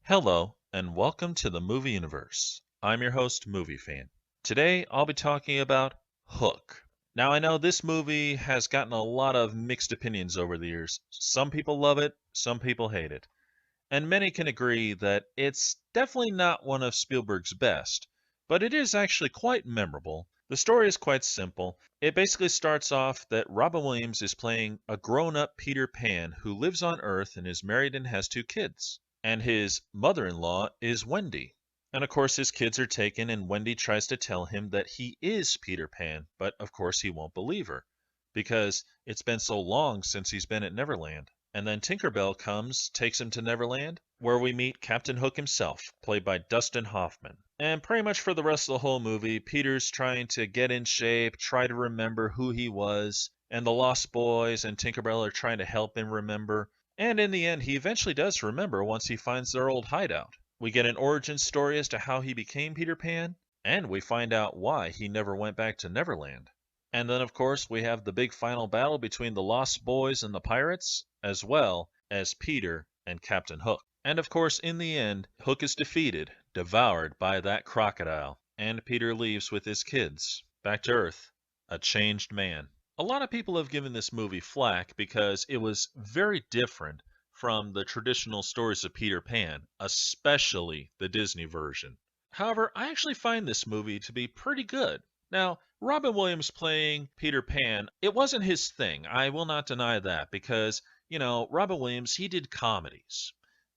Hello, and welcome to the movie universe. I'm your host, Movie Fan. Today, I'll be talking about Hook. Now, I know this movie has gotten a lot of mixed opinions over the years. Some people love it, some people hate it. And many can agree that it's definitely not one of Spielberg's best, but it is actually quite memorable. The story is quite simple. It basically starts off that Robin Williams is playing a grown up Peter Pan who lives on Earth and is married and has two kids. And his mother in law is Wendy. And of course, his kids are taken, and Wendy tries to tell him that he is Peter Pan, but of course, he won't believe her because it's been so long since he's been at Neverland. And then Tinker Bell comes, takes him to Neverland, where we meet Captain Hook himself, played by Dustin Hoffman. And pretty much for the rest of the whole movie, Peter's trying to get in shape, try to remember who he was, and the Lost Boys and Tinker Bell are trying to help him remember. And in the end, he eventually does remember once he finds their old hideout. We get an origin story as to how he became Peter Pan, and we find out why he never went back to Neverland. And then, of course, we have the big final battle between the Lost Boys and the pirates, as well as Peter and Captain Hook. And of course, in the end, Hook is defeated, devoured by that crocodile, and Peter leaves with his kids, back to Earth, a changed man. A lot of people have given this movie flack because it was very different from the traditional stories of Peter Pan, especially the Disney version. However, I actually find this movie to be pretty good. Now, Robin Williams playing Peter Pan, it wasn't his thing. I will not deny that because, Robin Williams, he did comedies.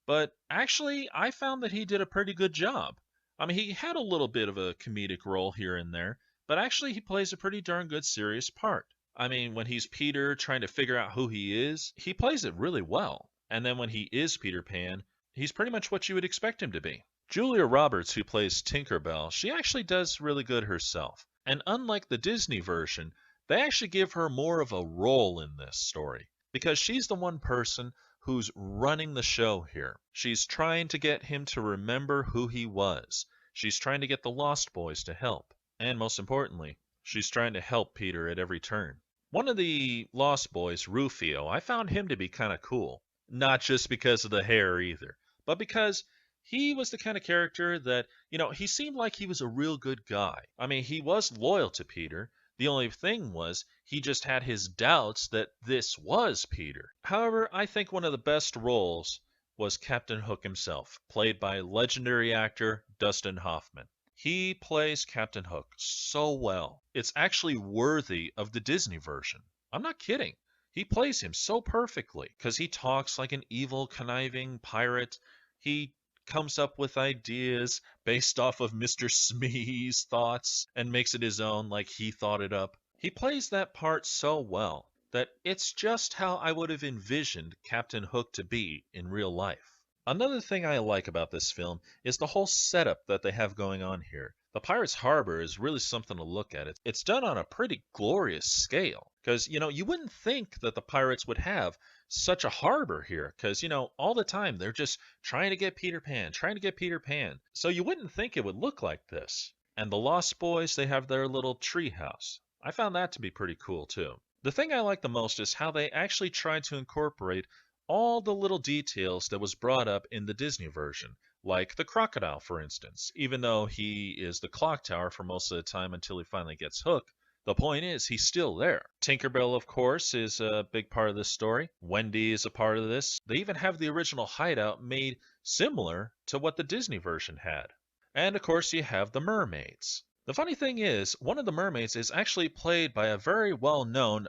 But actually, I found that he did a pretty good job. I mean, he had a little bit of a comedic role here and there, but actually, he plays a pretty darn good serious part. I mean, when he's Peter trying to figure out who he is, he plays it really well. And then when he is Peter Pan, he's pretty much what you would expect him to be. Julia Roberts, who plays Tinker Bell, she actually does really good herself. And unlike the Disney version, they actually give her more of a role in this story because she's the one person who's running the show here. She's trying to get him to remember who he was. She's trying to get the Lost Boys to help. And most importantly, she's trying to help Peter at every turn. One of the Lost Boys, Rufio, I found him to be kind of cool. Not just because of the hair either, but because he was the kind of character that, he seemed like he was a real good guy. I mean, he was loyal to Peter. The only thing was, he just had his doubts that this was Peter. However, I think one of the best roles was Captain Hook himself, played by legendary actor Dustin Hoffman. He plays Captain Hook so well. It's actually worthy of the Disney version. I'm not kidding. He plays him so perfectly because he talks like an evil, conniving pirate. He comes up with ideas based off of Mr. Smee's thoughts and makes it his own like he thought it up. He plays that part so well that it's just how I would have envisioned Captain Hook to be in real life. Another thing I like about this film is the whole setup that they have going on here. The Pirates Harbor is really something to look at. It's done on a pretty glorious scale because, you wouldn't think that the pirates would have such a harbor here because, all the time they're just trying to get Peter Pan, trying to get Peter Pan. So you wouldn't think it would look like this. And the Lost Boys, they have their little tree house. I found that to be pretty cool too. The thing I like the most is how they actually tried to incorporate all the little details that was brought up in the Disney version, like the crocodile, for instance. Even though he is the clock tower for most of the time until he finally gets Hook, the point is he's still there. Tinkerbell, of course, is a big part of this story. Wendy is a part of this. They even have the original hideout made similar to what the Disney version had. And of course, you have the mermaids. The funny thing is, one of the mermaids is actually played by a very well-known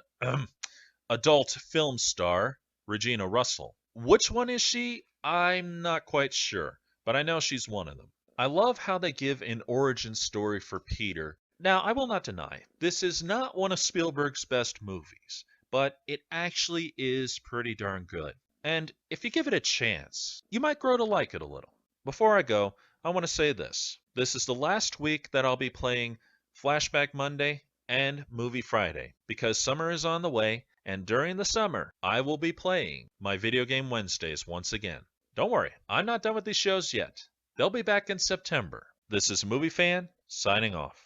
adult film star, Regina Russell. Which one is she? I'm not quite sure, but I know she's one of them. I love how they give an origin story for Peter. Now, I will not deny, this is not one of Spielberg's best movies, but it actually is pretty darn good. And if you give it a chance, you might grow to like it a little. Before I go, I want to say this. This is the last week that I'll be playing Flashback Monday and Movie Friday because summer is on the way, and during the summer, I will be playing my Video Game Wednesdays once again. Don't worry, I'm not done with these shows yet. They'll be back in September. This is Movie Fan, signing off.